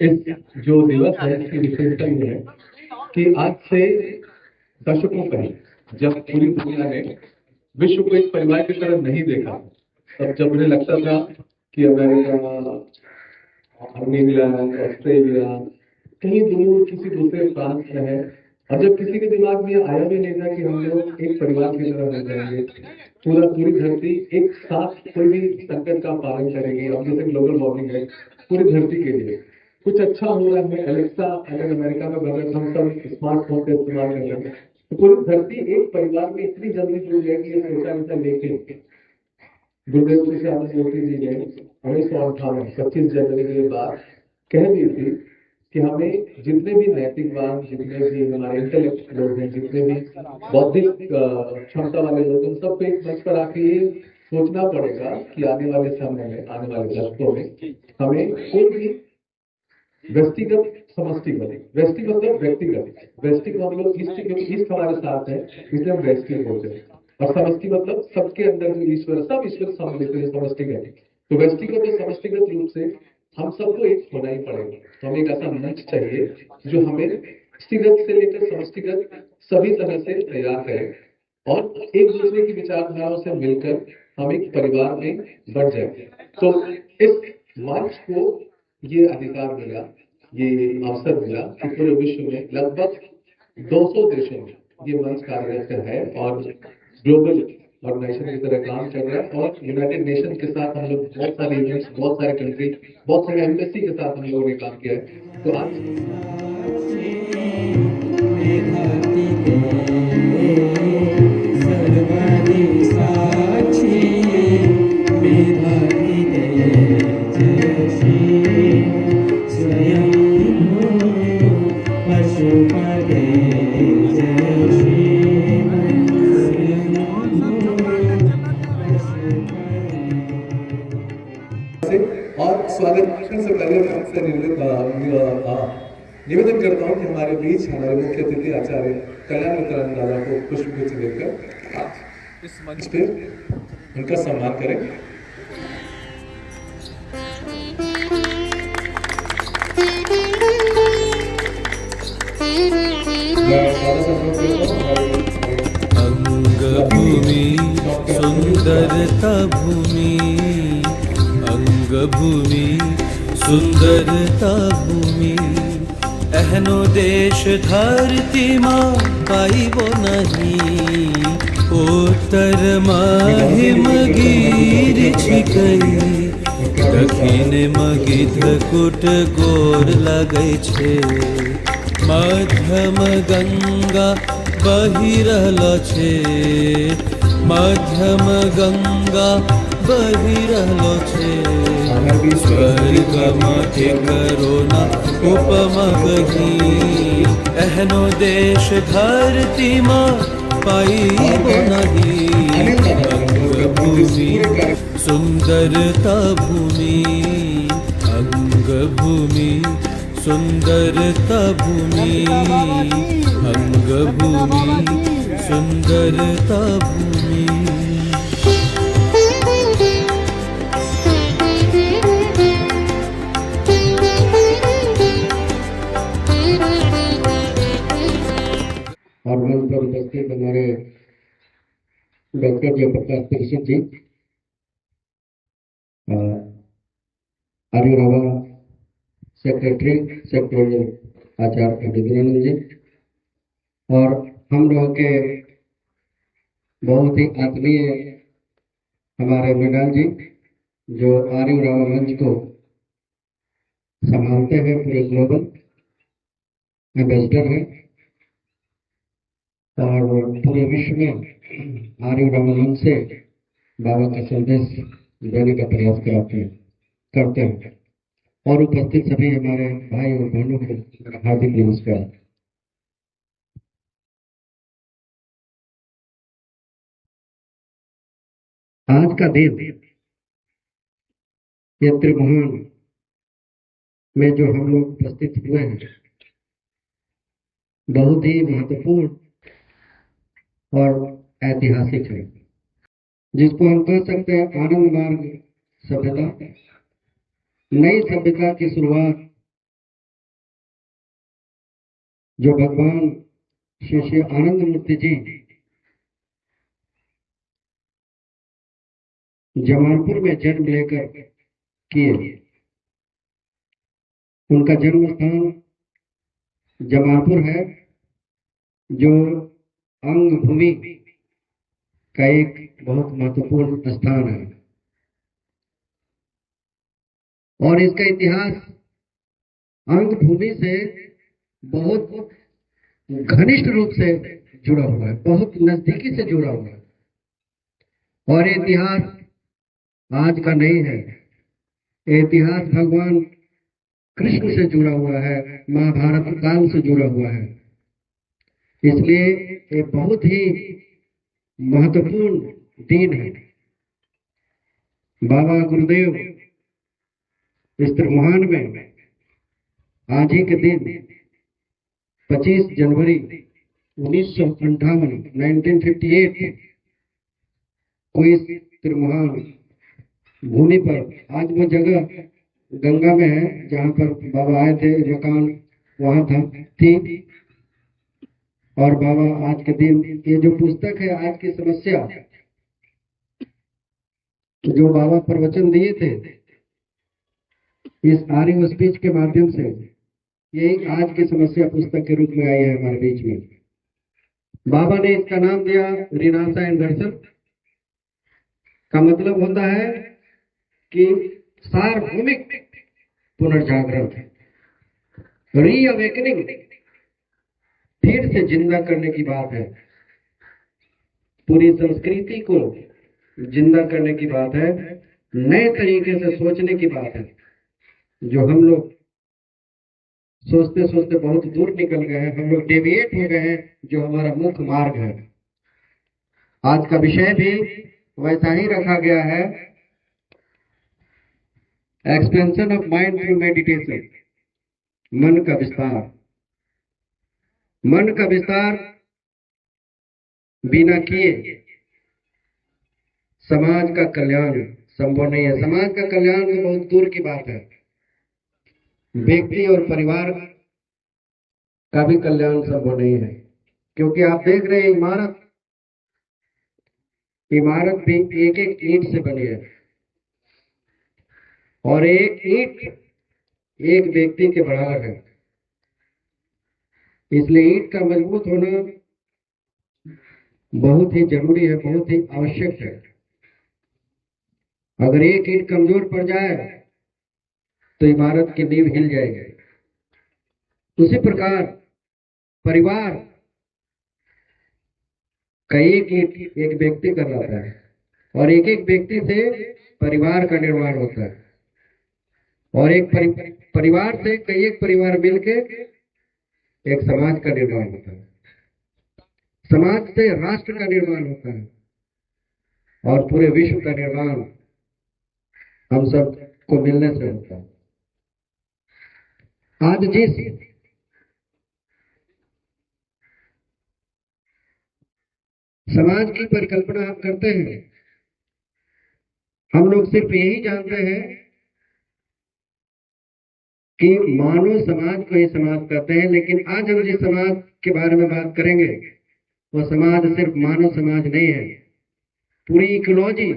इस जो दिवस है इसकी विशेषता ये है कि आज से दशकों पहले जब पूरी दुनिया ने विश्व को एक परिवार की तरह नहीं देखा, तब जब उन्हें लगता था कि अमेरिका, इंग्लैंड, ऑस्ट्रेलिया कहीं दूर किसी दूसरे प्रांत में है, और जब किसी के दिमाग में आया भी नहीं था कि हम लोग एक परिवार की तरह रह जाएंगे, पूरी धरती एक साथ कोई भी संकट का पालन करेगी। अब जैसे ग्लोबल वार्मिंग है, पूरी धरती के लिए कुछ अच्छा हो रहा है। एलेक्सा अगर अमेरिका में बन रहा, हम सब स्मार्टफोन का इस्तेमाल कर रहे हैं, तो पूरी धरती एक परिवार में इतनी जल्दी जुड़ जाएगी। ये सोचा विचार लेके गुरुदेव जी से मूर्ति जी ने 1958 25 जनवरी की बात कह दी थी कि हमें जितने भी नैतिकवान, जितने भी हमारे इंटेलेक्ट लोग हैं, जितने भी बौद्धिक क्षमता वाले लोग, उन सबको एक मंच पर आके ये सोचना पड़ेगा कि आने वाले समय में, आने वाले दशकों में हमें कोई भी व्यक्तिगत, समष्टिगत, व्यक्ति मतलब व्यक्तिगत, व्यक्ति को हम लोग ईस्ट, क्योंकि ईस्ट हमारे साथ है इसलिए हम व्यक्ति बोलते हैं, और समष्टि मतलब सबके अंदर जो ईश्वर, सब ईश्वर सम्मिलित है, समष्टिगत। तो व्यक्तिगत और समष्टिगत रूप से हम सबको एक होना ही पड़ेगा। तो हमें एक ऐसा मंच चाहिए जो हमें व्यक्तिगत से लेकर समष्टिगत सभी तरह से तैयार करे, और एक दूसरे की विचारधाराओं से मिलकर हम एक परिवार में बढ़ जाए। तो इस मंच को ये अधिकार मिला, ये अवसर मिला कि पूरे विश्व में लगभग 200 देशों में ये मंच कार्यरत है, और ग्लोबल ऑर्गेनाइजेशन की तरह काम कर रहा है। और यूनाइटेड नेशन के साथ हम लोग बहुत सारे इवेंट्स, बहुत सारे कंट्री, बहुत सारे एम्बेसी के साथ हम लोगों ने काम किया है। तो और स्वागत भाषण से पहले मैं आपसे निवेदन करता हूं कि हमारे बीच हमारे मुख्य अतिथि आचार्य कल्याण मित्रानंद दादा को पुष्पगुच्छ देकर आप इस मंच पे उनका सम्मान करें। अंगभूमि सुंदरता भूमि, अंगभूमि सुंदरता भूमि, एहनो देश धरती माँ पाइबो नहीं। उत्तर महिम गिर छिकई, दक्षिण मगिध कुट गोर लगै छे। मध्यम गंगा बहि रहलो छे, मध्यम गंगा बहि रहलो छे। स्वर्ग में करो ना उपमा कही, एहनो देश धरती में पाइबो नहीं। अंगभूमि सुंदरता भूमि, अंगभूमि सुंदरता भूमि, अंगभूमि सुंदरता भूमि। और मंच पर उपस्थित हमारे डॉक्टर जयप्रकाश दीक्षित जी, आर्यरावा सेक्रेटरी सेक्टोरियल आचार्य पंडित जी, और हम लोग के बहुत ही आत्मीय हमारे मृणाल जी जो आर्यरावा मंच को संभालते हैं, पूरे ग्लोबल एम्बेसडर हैं, और पूरे विश्व में आर्यरावा मंच से बाबा का संदेश देने का प्रयास करते हैं। और उपस्थित सभी हमारे भाई और बहनों को हार्दिक नमस्कार। आज का दिन ये त्रिभुवन में जो हम लोग उपस्थित हुए हैं, बहुत ही महत्वपूर्ण और ऐतिहासिक है, जिसको हम कह सकते हैं आनंद मार्ग सभ्यता, नई सभ्यता की शुरुआत जो भगवान श्री श्री आनंद मूर्ति जी जमालपुर में जन्म लेकर किए, उनका जन्म स्थान जमालपुर है, जो अंग भूमि का एक बहुत महत्वपूर्ण स्थान है। और इसका इतिहास अंग भूमि से बहुत घनिष्ठ रूप से जुड़ा हुआ है, बहुत नजदीकी से जुड़ा हुआ है। और ये इतिहास आज का नहीं है, ये इतिहास भगवान कृष्ण से जुड़ा हुआ है, महाभारत काल से जुड़ा हुआ है। इसलिए ये बहुत ही महत्वपूर्ण दिन है। बाबा गुरुदेव इस त्रिमोहान में आज ही के दिन 25 जनवरी 1958 1958 को इस त्रिमोहान भूमि पर, आज वो जगह गंगा में है जहाँ पर बाबा आए थे, मकान वहाँ थी। और बाबा आज के दिन, ये जो पुस्तक है आज की समस्या, जो बाबा प्रवचन दिए थे इस आर्य स्पीच के माध्यम से, यही आज की समस्या पुस्तक के रूप में आई है हमारे बीच में। बाबा ने इसका नाम दिया रिनासा एंड दर्शन। का मतलब होता है कि सार्वभौमिक पुनर्जागरण, रीअवेकनिंग, फिर से जिंदा करने की बात है। पूरी संस्कृति को जिंदा करने की बात है, नए तरीके से सोचने की बात है। जो हम लोग सोचते सोचते बहुत दूर निकल गए हैं, हम लोग डेविएट हो गए हैं, जो हमारा मुख्य मार्ग है। आज का विषय भी वैसा ही रखा गया है, expansion of mind through meditation, मन का विस्तार। मन का विस्तार बिना किए समाज का कल्याण संभव नहीं है। समाज का कल्याण तो बहुत दूर की बात है, व्यक्ति और परिवार का भी कल्याण संभव नहीं है। क्योंकि आप देख रहे हैं इमारत भी एक एक ईंट से बनी है, और एक ईंट एक व्यक्ति के बराबर है। इसलिए ईंट का मजबूत होना बहुत ही जरूरी है, बहुत ही आवश्यक है। अगर एक ईंट कमजोर पड़ जाए तो इमारत की नींव हिल जाएगी। उसी प्रकार परिवार का एक ईंट एक व्यक्ति कर रहा है, और एक एक व्यक्ति से परिवार का निर्माण होता है, और एक परिवार से कई एक परिवार मिलके एक समाज का निर्माण होता है, समाज से राष्ट्र का निर्माण होता है, और पूरे विश्व का निर्माण हम सब को मिलने से होता है। आज जिस समाज की परिकल्पना हम करते हैं, हम लोग सिर्फ यही जानते हैं कि मानव समाज को ही समाज कहते हैं। लेकिन आज हम जिस समाज के बारे में बात करेंगे वो समाज सिर्फ मानव समाज नहीं है, पूरी इकोलॉजी,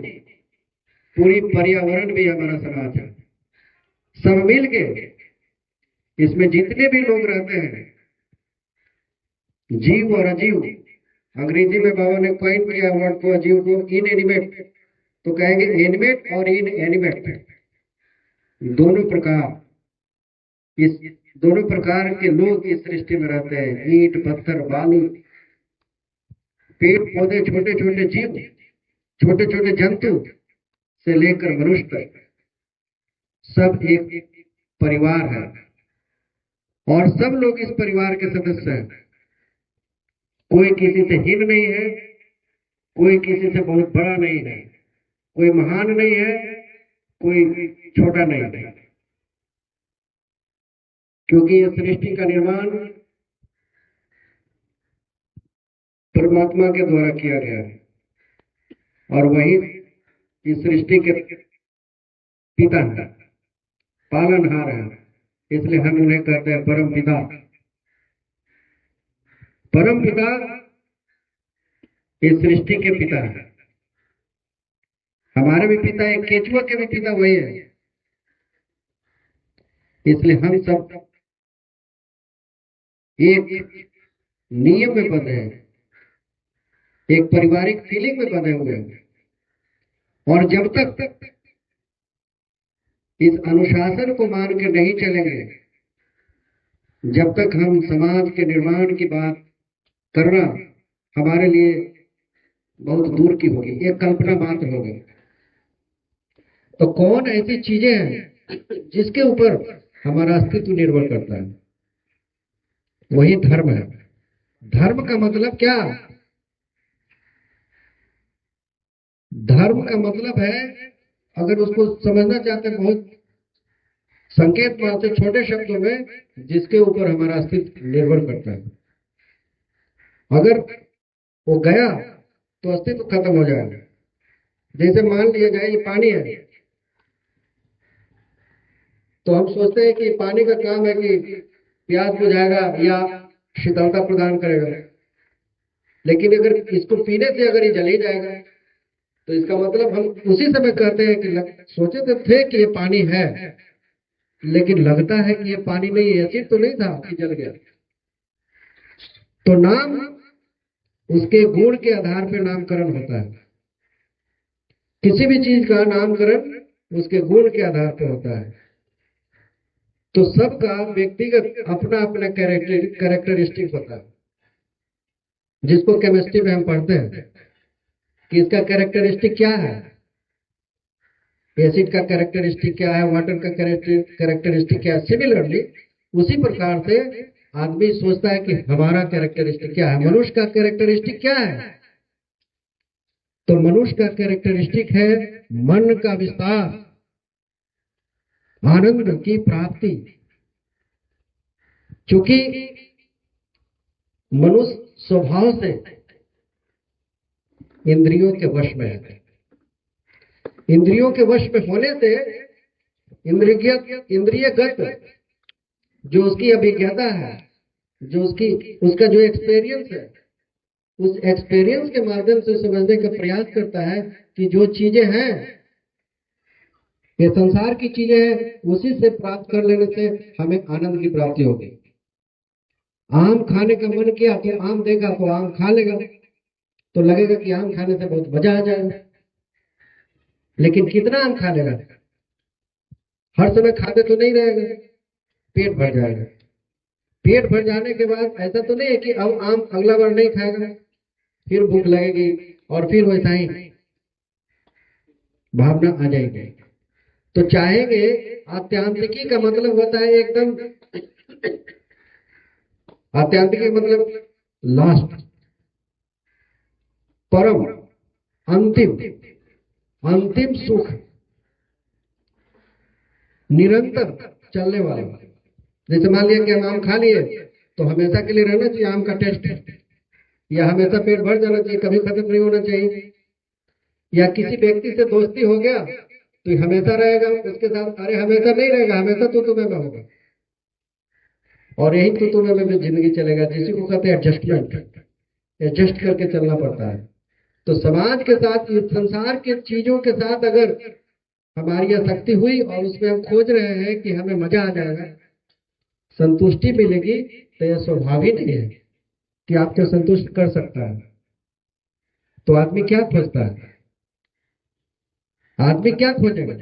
पूरी पर्यावरण भी हमारा समाज है। सब मिलके इसमें जितने भी लोग रहते हैं, जीव और अजीव, अंग्रेजी में बाबा ने कॉइन किया वर्ड को, अजीव को इन एनिमेट, तो कहेंगे एनिमेट और इन एनिमेट, दोनों प्रकार, इस दोनों प्रकार के लोग इस सृष्टि में रहते हैं। ईंट, पत्थर, बालू, पेड़ पौधे, छोटे छोटे जीव, छोटे छोटे जंतु से लेकर मनुष्य तक सब एक परिवार है, और सब लोग इस परिवार के सदस्य हैं। कोई किसी से हीन नहीं है, कोई किसी से बहुत बड़ा नहीं है, कोई महान नहीं है, कोई छोटा नहीं है। क्योंकि इस सृष्टि का निर्माण परमात्मा के द्वारा किया गया है, और वही इस सृष्टि के पिता है, पालनहार है। इसलिए हम उन्हें कहते हैं परम पिता। परम पिता इस सृष्टि के पिता है, हमारे भी पिता है, केचुआ के भी पिता वही है। इसलिए हम सब एक नियम में बंधे हैं, एक पारिवारिक फीलिंग में बंधे हुए हैं। और जब तक इस अनुशासन को मान के नहीं चलेंगे, जब तक हम समाज के निर्माण की बात करना हमारे लिए बहुत दूर की होगी, एक कल्पना मात्र होगी। तो कौन ऐसी चीजें हैं जिसके ऊपर हमारा अस्तित्व निर्भर करता है? वही धर्म है। धर्म का मतलब क्या? धर्म का मतलब है, अगर उसको समझना चाहते हैं बहुत संकेत मात्र छोटे शब्दों में, जिसके ऊपर हमारा अस्तित्व निर्भर करता है। अगर वो गया तो अस्तित्व खत्म हो जाएगा। जैसे मान लिया जाए ये पानी है, तो हम सोचते हैं कि पानी का काम है कि प्यास बुझाएगा या शीतलता प्रदान करेगा, लेकिन अगर इसको पीने से अगर ये जल ही जाएगा तो इसका मतलब हम उसी समय कहते हैं कि सोचे तो थे कि ये पानी है, लेकिन लगता है कि ये पानी नहीं, एसिड तो नहीं था कि जल गया। तो नाम उसके गुण के आधार पर नामकरण होता है। किसी भी चीज का नामकरण उसके गुण के आधार पर होता है। तो सबका व्यक्तिगत अपना अपना कैरेक्टरिस्टिक होता है, जिसको केमिस्ट्री में हम पढ़ते हैं कि इसका कैरेक्टरिस्टिक क्या है, एसिड का कैरेक्टरिस्टिक क्या है, वाटर का कैरेक्टरिस्टिक क्या है। सिमिलरली उसी प्रकार से आदमी सोचता है कि हमारा कैरेक्टरिस्टिक क्या है, मनुष्य का कैरेक्टरिस्टिक क्या है। तो मनुष्य का कैरेक्टरिस्टिक है मन का विस्तार, आनंद की प्राप्ति। क्योंकि मनुष्य स्वभाव से इंद्रियों के वश में है। इंद्रियों के वश में होने से इंद्रियगत जो उसकी अभिज्ञता है, जो उसका जो एक्सपीरियंस है, उस एक्सपीरियंस के माध्यम से समझने का प्रयास करता है कि जो चीजें हैं ये संसार की चीजें हैं, उसी से प्राप्त कर लेने से हमें आनंद की प्राप्ति होगी। आम खाने का मन किया तो आम देखा तो आम खा लेगा, तो लगेगा कि आम खाने से बहुत मजा आ जाएगा, लेकिन कितना आम खा लेगा? हर समय खाते तो नहीं रहेगा, पेट भर जाएगा। पेट भर जाने के बाद ऐसा तो नहीं है कि अब आम अगला बार नहीं खाएगा, फिर भूख लगेगी और फिर वैसा ही भावना आ जाएगी। तो चाहेंगे, आत्यांतिकी का मतलब होता है एकदम, आत्यांतिकी मतलब लास्ट, परम, अंतिम सुख, निरंतर चलने वाला। जैसे मान लिया कि हम आम खा लिए तो हमेशा के लिए रहना चाहिए आम का टेस्ट, या हमेशा पेट भर जाना चाहिए, कभी खत्म नहीं होना चाहिए। या किसी व्यक्ति से दोस्ती हो गया तो हमेशा रहेगा उसके साथ, अरे हमेशा नहीं रहेगा, हमेशा तो तुम्हें में होगा, और यही तो तुम्हें में जिंदगी चलेगा। जिसी को कहते हैं एडजस्टमेंट, एडजस्ट करके चलना पड़ता है। तो समाज के साथ, संसार के चीजों के साथ अगर हमारी आसक्ति हुई और उसमें हम खोज रहे हैं कि हमें मजा आ जाएगा, संतुष्टि मिलेगी, तो यह स्वभाव ही नहीं है कि आपको संतुष्ट कर सकता है। तो आदमी क्या खोजता है? आदमी क्या खोजेगा?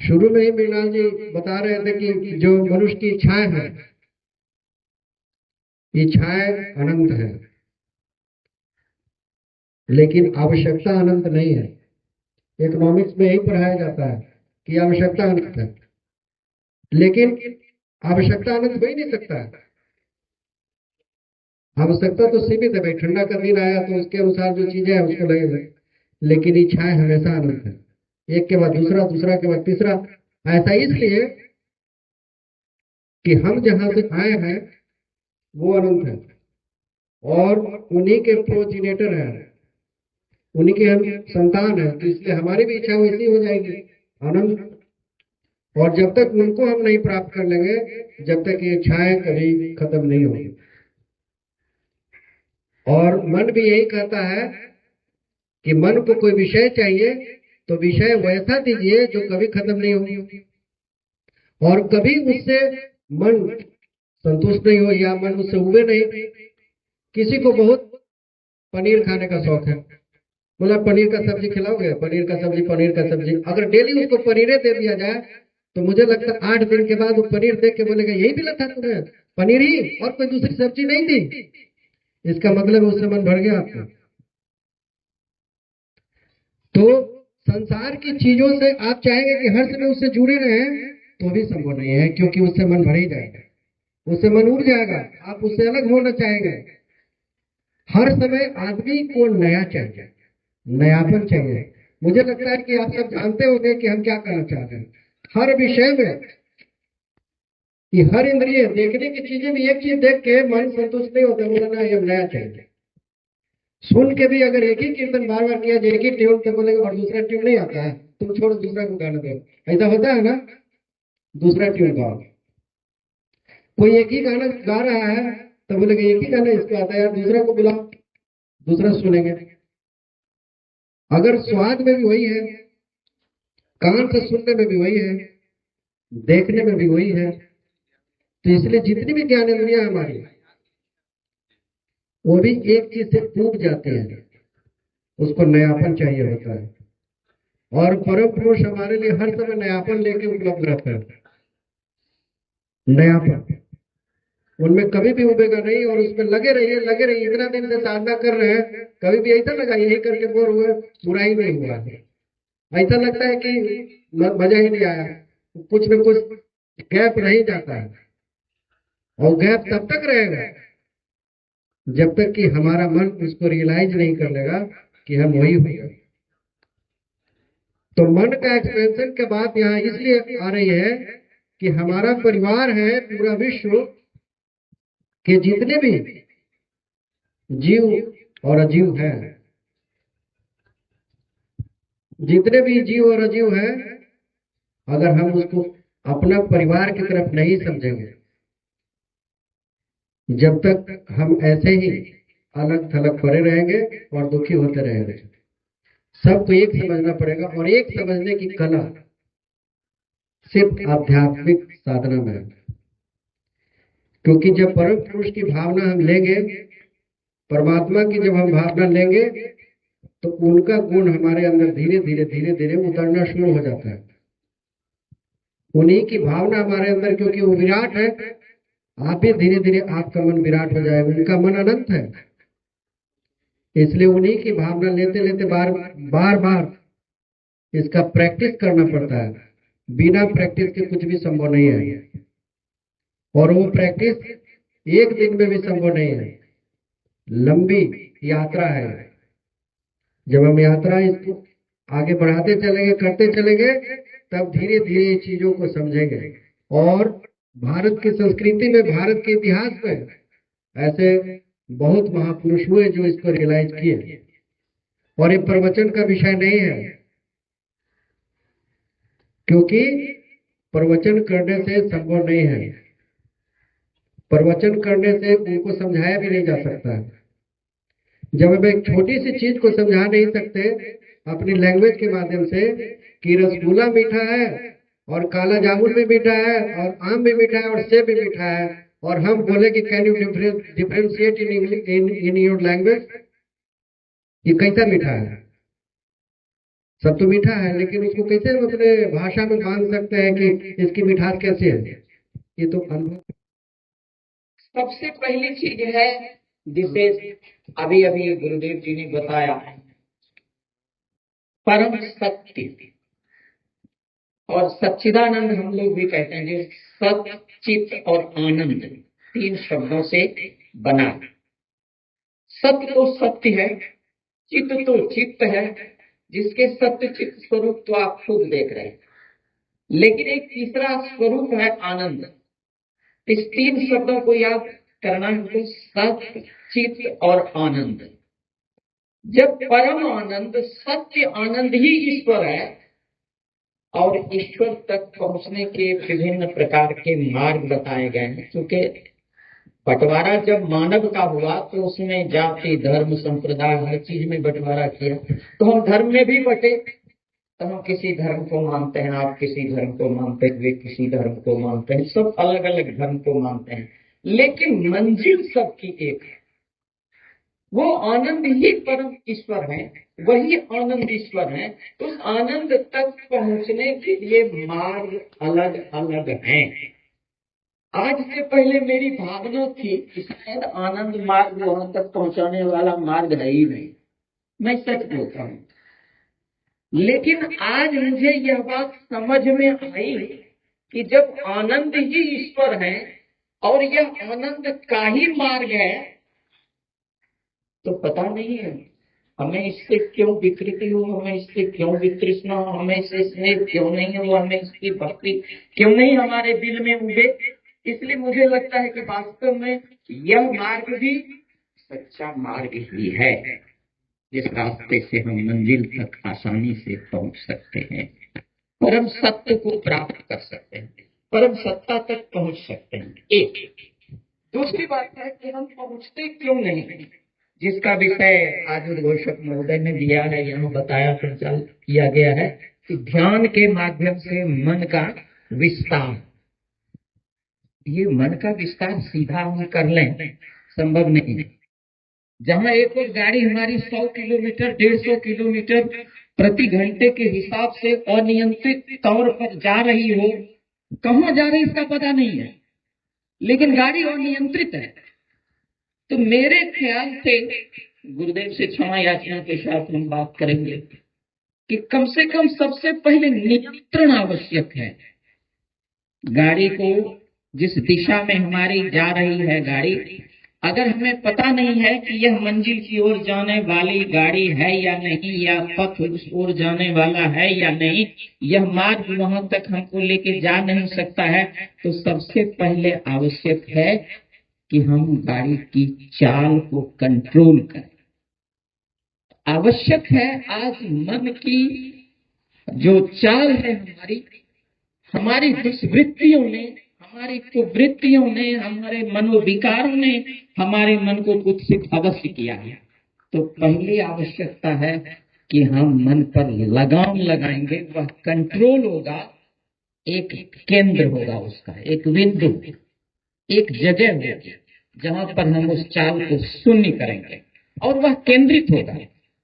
शुरू में ही मृणाल जी बता रहे थे कि जो मनुष्य की इच्छाएं हैं, इच्छाएं अनंत है, लेकिन आवश्यकता अनंत नहीं है। इकोनॉमिक्स में यही पढ़ाया जाता है कि आवश्यकता अनंत है, लेकिन आवश्यकता अनंत हो ही नहीं सकता है। आवश्यकता तो सीमित है, भाई ठंडा का दिन आया तो उसके अनुसार जो चीजें हैं उसको लगेगा, लेकिन इच्छाएं हमेशा अनंत है, एक के बाद दूसरा, दूसरा के बाद तीसरा। ऐसा इसलिए कि हम जहां से आए हैं वो अनंत है, और उन्हीं के प्रोजिनेटर हैं, उन्हीं के हम संतान है, तो इसलिए हमारी भी इच्छा वैसी हो जाएगी, अनंत। और जब तक उनको हम नहीं प्राप्त कर लेंगे, जब तक ये इच्छाएं कभी खत्म नहीं होगी। और मन भी यही कहता है कि मन को कोई विषय चाहिए तो विषय वैसा दीजिए जो कभी खत्म नहीं होगी और कभी उससे मन संतुष्ट नहीं हो या मन उससे उबे नहीं। किसी को बहुत पनीर खाने का शौक है, बोला पनीर का सब्जी खिलाओगे, पनीर का सब्जी। अगर डेली उसको पनीरे दे दिया जाए तो मुझे लगता है 8 दिन के बाद वो पनीर देख के बोलेगा यही मिला था तुम्हें, पनीर ही और कोई दूसरी सब्जी नहीं थी। इसका मतलब है उससे मन भर गया आपका। तो संसार की चीजों से आप चाहेंगे कि हर समय उससे जुड़े रहें तो भी संभव नहीं है, क्योंकि उससे मन भर ही जाएगा, उससे मन उड़ जाएगा, आप उससे अलग होना चाहेंगे। हर समय आदमी को नया चाहिए, नयापन चाहिए। मुझे लगता है कि आप सब जानते होंगे कि हम क्या करना चाहते हैं हर विषय में, कि हर इंद्रिय देखने की चीजें भी एक चीज देख के मन संतुष्ट नहीं होता, बोला ना ये नया चाहिए। सुन के भी अगर एक ही कीर्तन बार बार किया जाए एक ही ट्यून तो बोलेगा और दूसरा ट्यून नहीं आता है, तुम छोड़ो दूसरा को गाना दो, ऐसा होता है ना, दूसरा ट्यून गाओ। कोई एक ही गाना गा रहा है तो बोलेगा एक ही गाना इसको आता है यार, दूसरा को बुलाओ, दूसरा सुनेंगे। अगर स्वाद में भी वही है, कान से सुनने में भी वही है, देखने में भी वही है, तो इसलिए जितनी भी ज्ञान इंद्रियां हमारी वो भी एक चीज से टूट जाते हैं, उसको नयापन चाहिए होता है। और परम पुरुष हमारे लिए हर समय नयापन लेके उपलब्ध रहता है। नयापन उनमें कभी भी उबेगा नहीं और उसमें लगे रहिए। इतना दिन से साधना कर रहे हैं, कभी भी ऐसा लगा यही करके बोर हुए, बुराई नहीं हुआ, ऐसा लगता है कि मजा ही नहीं आया, कुछ न कुछ गैप रह जाता है। और गैप तब तक रहेगा जब तक कि हमारा मन उसको रियलाइज नहीं कर लेगा कि हम वही हुए। तो मन का एक्सपेंशन के बात यहाँ इसलिए आ रही है कि हमारा परिवार है, पूरा विश्व के जितने भी जीव और अजीव हैं, जितने भी जीव और अजीव हैं, अगर हम उसको अपना परिवार की तरफ नहीं समझेंगे, जब तक हम ऐसे ही अलग थलग पड़े रहेंगे और दुखी होते रहेंगे। सबको एक समझना पड़ेगा और एक समझने की कला सिर्फ आध्यात्मिक साधना में है। क्योंकि जब परम पुरुष की भावना हम लेंगे, परमात्मा की जब हम भावना लेंगे तो उनका गुण हमारे अंदर धीरे धीरे उतरना शुरू हो जाता है। उन्हीं की भावना हमारे अंदर, क्योंकि वो विराट है, आप भी धीरे धीरे आपका मन विराट हो जाएगा। उनका मन अनंत है, इसलिए उन्हीं की भावना लेते लेते बार इसका प्रैक्टिस करना पड़ता है। बिना प्रैक्टिस के कुछ भी संभव नहीं है, और वो प्रैक्टिस एक दिन में भी संभव नहीं है, लंबी यात्रा है। जब हम यात्रा इसको आगे बढ़ाते चलेंगे, करते चलेंगे, तब धीरे धीरे चीजों को समझेंगे। और भारत की संस्कृति में, भारत के इतिहास में ऐसे बहुत महापुरुष हुए जो इसको रियलाइज किए। और ये प्रवचन का विषय नहीं है, क्योंकि प्रवचन करने से संभव नहीं है, प्रवचन करने से उनको समझाया भी नहीं जा सकता है। जब हम एक छोटी सी चीज को समझा नहीं सकते अपनी लैंग्वेज के माध्यम से कि रसगुल्ला मीठा है और काला जामुन भी मीठा है और आम भी मीठा है और सेब भी मीठा है, और हम बोले कि can you differentiate in your language, ये कैसा मीठा है? सब तो मीठा है, लेकिन उसको कैसे हम अपने भाषा में बांध सकते हैं कि इसकी मिठास कैसे है? ये तो अनुभव। सबसे पहली चीज है जिसे अभी अभी गुरुदेव जी ने बताया, परम सत्य और सच्चिदानंद हम लोग भी कहते हैं, जो सत्य, चित्त और आनंद 3 शब्दों से बना। सत्य तो सत्य है, चित्त तो चित्त है, जिसके सत्य चित्त स्वरूप तो आप खुद देख रहे हैं, लेकिन एक तीसरा स्वरूप है आनंद। इस 3 शब्दों को याद करना है तो सत्य, चित्त और आनंद। जब परम आनंद, सत्य आनंद ही ईश्वर है, और ईश्वर तक पहुंचने के विभिन्न प्रकार के मार्ग बताए गए हैं। क्योंकि बंटवारा जब मानव का हुआ तो उसमें जाति धर्म संप्रदाय हर चीज में बंटवारा किया, तो हम धर्म में भी बटे। तो हम किसी धर्म को मानते हैं, आप किसी धर्म को मानते हैं, वे किसी धर्म को मानते हैं, सब अलग अलग धर्म को मानते हैं, लेकिन मंजिल सबकी एक है। वो आनंद ही परम ईश्वर है, वही आनंद ईश्वर है। उस आनंद तक पहुंचने के लिए मार्ग अलग अलग हैं। आज से पहले मेरी भावना थी कि शायद आनंद मार्ग वहां तक पहुंचाने वाला मार्ग है ही नहीं, मैं सच बोलता हूँ। लेकिन आज मुझे यह बात समझ में आई कि जब आनंद ही ईश्वर है और यह आनंद का ही मार्ग है, तो पता नहीं है हमें इससे क्यों विकृति हो, हमें इससे क्यों वितृष्णा हो, हमें इससे स्नेह क्यों नहीं हो, हमें इसकी भक्ति क्यों नहीं हमारे दिल में उगे। इसलिए मुझे लगता है कि वास्तव में यह मार्ग भी सच्चा मार्ग ही है, जिस रास्ते से हम मंजिल तक आसानी से पहुंच सकते हैं, परम सत्य को प्राप्त कर सकते हैं, परम सत्ता तक पहुंच सकते हैं। एक दूसरी बात है कि हम पहुंचते क्यों नहीं, जिसका विषय आज उद्घोषक महोदय ने दिया है, यहाँ बताया संचालित किया गया है कि ध्यान के माध्यम से मन का विस्तार। ये मन का विस्तार सीधा हम कर लें संभव नहीं है। जहाँ एक और गाड़ी हमारी 100 किलोमीटर 150 किलोमीटर प्रति घंटे के हिसाब से अनियंत्रित तौर पर जा रही हो, कहाँ जा रही इसका पता नहीं है, लेकिन गाड़ी अनियंत्रित है। तो मेरे ख्याल से गुरुदेव से क्षमा याचना के साथ हम बात करेंगे कि कम से कम सबसे पहले नियंत्रण आवश्यक है। गाड़ी को जिस दिशा में हमारी जा रही है गाड़ी, अगर हमें पता नहीं है कि यह मंजिल की ओर जाने वाली गाड़ी है या नहीं, या पथ उस ओर जाने वाला है या नहीं, यह मार्ग वहां तक हमको लेके जा नहीं सकता है, तो सबसे पहले आवश्यक है कि हम गाड़ी की चाल को कंट्रोल करें। आवश्यक है आज मन की जो चाल है हमारी दुष्वृत्तियों ने, हमारी कुवृत्तियों ने, हमारे मनोविकारों ने हमारे मन को कुत्सित अवश्य किया है। तो पहली आवश्यकता है कि हम मन पर लगाम लगाएंगे, वह कंट्रोल होगा, एक केंद्र होगा उसका, एक बिंदु, एक जगह होगी जहां पर हम उस चाल को शून्य करेंगे और वह केंद्रित होगा।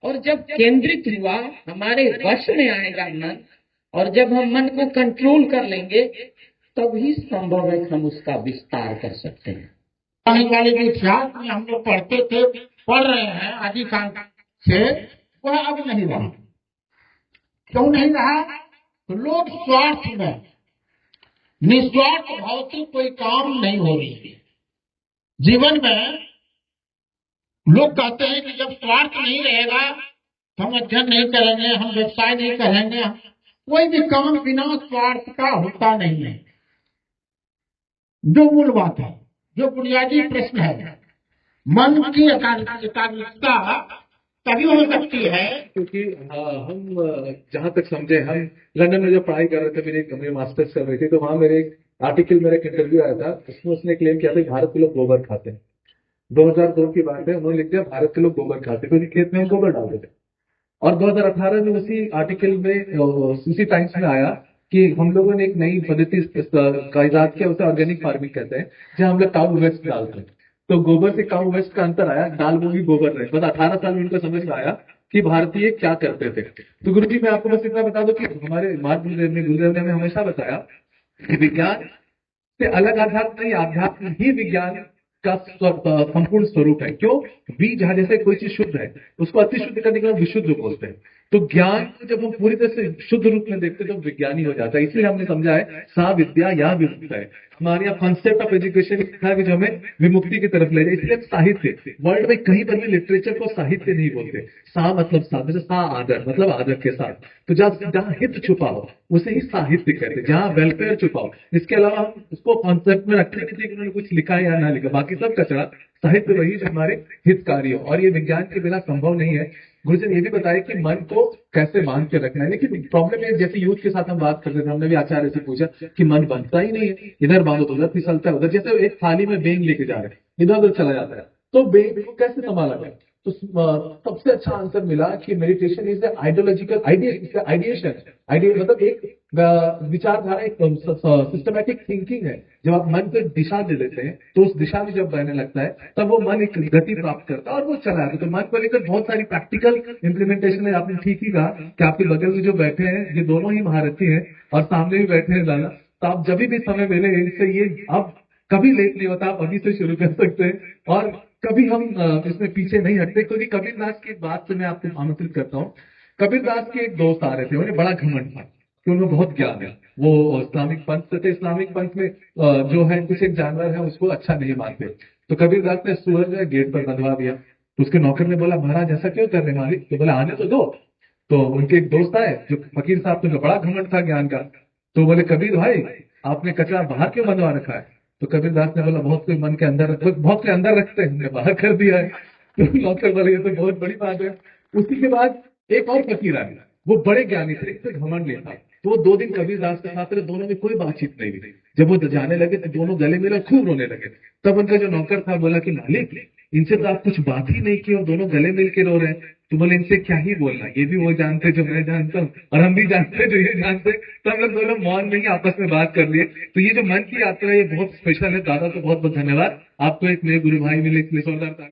और जब केंद्रित हुआ, हमारे वश में आएगा मन, और जब हम मन को कंट्रोल कर लेंगे तभी संभव है कि हम उसका विस्तार कर सकते हैं। आने वाले जो इतिहास में हम लोग पढ़ते थे, पढ़ रहे हैं आदिकांड से, वह अब नहीं रहा। क्यों नहीं रहा? तो लोग स्वार्थ में, निस्वार्थ भाव से कोई काम नहीं हो रही है जीवन में। लोग कहते हैं कि जब स्वार्थ नहीं रहेगा तो हम अध्ययन नहीं करेंगे, हम व्यवसाय नहीं करेंगे, कोई भी काम बिना स्वार्थ का होता नहीं है। जो मूल बात है, जो बुनियादी प्रश्न है, मन की एकाग्रता तभी हो सकती है। क्योंकि हम जहाँ तक समझे, हम लंदन में जब पढ़ाई कर रहे थे, मेरे मास्टर्स कर रहे थे, तो वहाँ मेरे एक आर्टिकल, मेरा एक इंटरव्यू आया था, उसमें उसने क्लेम किया था कि भारत के लोग गोबर खाते हैं। 2002 की बात है, उन्होंने लिख दिया भारत के लोग गोबर खाते, क्योंकि खेत में गोबर डालते थे। और 2018 में उसी आर्टिकल में, उसी टाइम्स में आया कि हम लोगों ने एक नई पद्धति का इजाद किया, उसे ऑर्गेनिक फार्मिंग कहते हैं, जहां हम लोग काऊ वेस्ट डालते हैं। तो गोबर से काऊ वेस्ट का अंतर आया, दाल वो भी गोबर रहे। बस 18 साल में उनको समझ में आया कि भारतीय क्या करते थे। तो गुरुजी, मैं आपको बस इतना बता दूं कि हमारे गुरुदेव ने हमें हमेशा बताया कि विज्ञान से अलग अध्यात्म नहीं, अध्यात्म ही विज्ञान का संपूर्ण स्वरूप है। क्यों? बीज जैसे कोई चीज शुद्ध है, उसको अति शुद्ध करने के लिए विशुद्ध बोलते हैं। तो ज्ञान को जब हम पूरी तरह से शुद्ध रूप में देखते हैं तो विज्ञानी हो जाता है। इसलिए हमने समझा है सा विद्या या विमुक्त है। हमारे यहाँ कॉन्सेप्ट ऑफ एजुकेशन लिखा है कि जो हमें विमुक्ति की तरफ ले जाए। इसलिए साहित्य, वर्ल्ड में कहीं पर भी लिटरेचर को साहित्य नहीं बोलते। सा मतलब साथ, जैसे सा आदर मतलब आदर के साथ। तो जहाँ हित छुपा हो उसे ही साहित्य कहते हैं, जहाँ वेलफेयर छुपा हो। इसके अलावा हम उसको कॉन्सेप्ट में रखते हैं कि उन्होंने कुछ लिखा है या ना लिखा, बाकी सब कचरा। साहित्य वही जो हमारे हितकारी हो, और ये विज्ञान के बिना संभव नहीं है। गुरुजन ये भी बताए कि मन को कैसे बांध के रखना है। लेकिन प्रॉब्लम है, जैसे यूथ के साथ हम बात करते थे, हमने भी आचार्य से पूछा कि मन बनता ही नहीं है, इधर बांधो तो उधर फिसलता है, उधर जैसे एक थाली में बेंग लेके जा रहे हैं, इधर उधर चला जाता है, तो बेंग को कैसे संभाला जाए? तो सबसे अच्छा आंसर मिला कि meditation is the ideological ideation. Idea मतलब एक विचारधारा, एक सिस्टमैटिक थिंकिंग है। जब आप मन को एक दिशा दे देते हैं तो उस दिशा में जब बहने लगता है तब वो मन एक गति प्राप्त करता है और वो चला है। तो मन को लेकर बहुत सारी प्रैक्टिकल इंप्लीमेंटेशन है। आपने ठीक ही कहा कि आपके बगल में जो बैठे हैं ये दोनों ही महारथी हैं और सामने भी बैठे हैं दादा। तो आप जब भी समय मिले इनसे ये अब कभी लेट नहीं होता, आप अभी से शुरू कर सकते हैं और कभी हम इसमें पीछे नहीं हटते। क्योंकि कबीरदास की एक बात से मैं आपको आमंत्रित करता हूँ। कबीरदास के एक दोस्त आ रहे थे, उन्हें बड़ा घमंड था कि उन्हें बहुत ज्ञान है, वो इस्लामिक पंथ से थे। इस्लामिक पंथ में जो है कुछ एक जानवर है उसको अच्छा नहीं मानते। तो कबीरदास ने सूअर जो है गेट पर बंधवा दिया। तो उसके नौकर ने बोला महाराज ऐसा क्यों कर रहे हैं मालिक? तो बोला आने तो दो। तो उनके एक दोस्त आए जो फकीर साहब, तो बड़ा घमंड था ज्ञान का। तो बोले कबीर भाई आपने कचरा बाहर क्यों बंधवा रखा है? तो कबीरदास ने बोला बहुत कोई मन के अंदर, बहुत के अंदर रखते हैं, हमने बाहर कर दिया है। तो नौकर बोले ये तो बहुत बड़ी बात है। उसी के बाद एक और फकीर आए, वो बड़े ज्ञानी थे, इससे घमंड नहीं था। तो वो 2 दिन कबीरदास के साथ रहे, दोनों में कोई बातचीत नहीं हुई। जब वो जाने लगे तो दोनों गले मिले, खूब रोने लगे। तब उनका जो नौकर था बोला कि मालिक इनसे तो आप कुछ बात ही नहीं की और दोनों गले मिल के रो रहे हैं। तो बोले इनसे क्या ही बोलना, ये भी वो जानते जो मैं जानता हूँ और हम भी जानते जो ये जानते। तो हम लोग दोनों मौन में ही आपस में बात कर लिए। तो ये जो मन की यात्रा है ये बहुत स्पेशल है। दादा तो बहुत बहुत धन्यवाद आपको, एक मेरे गुरु भाई मिले इसलिए।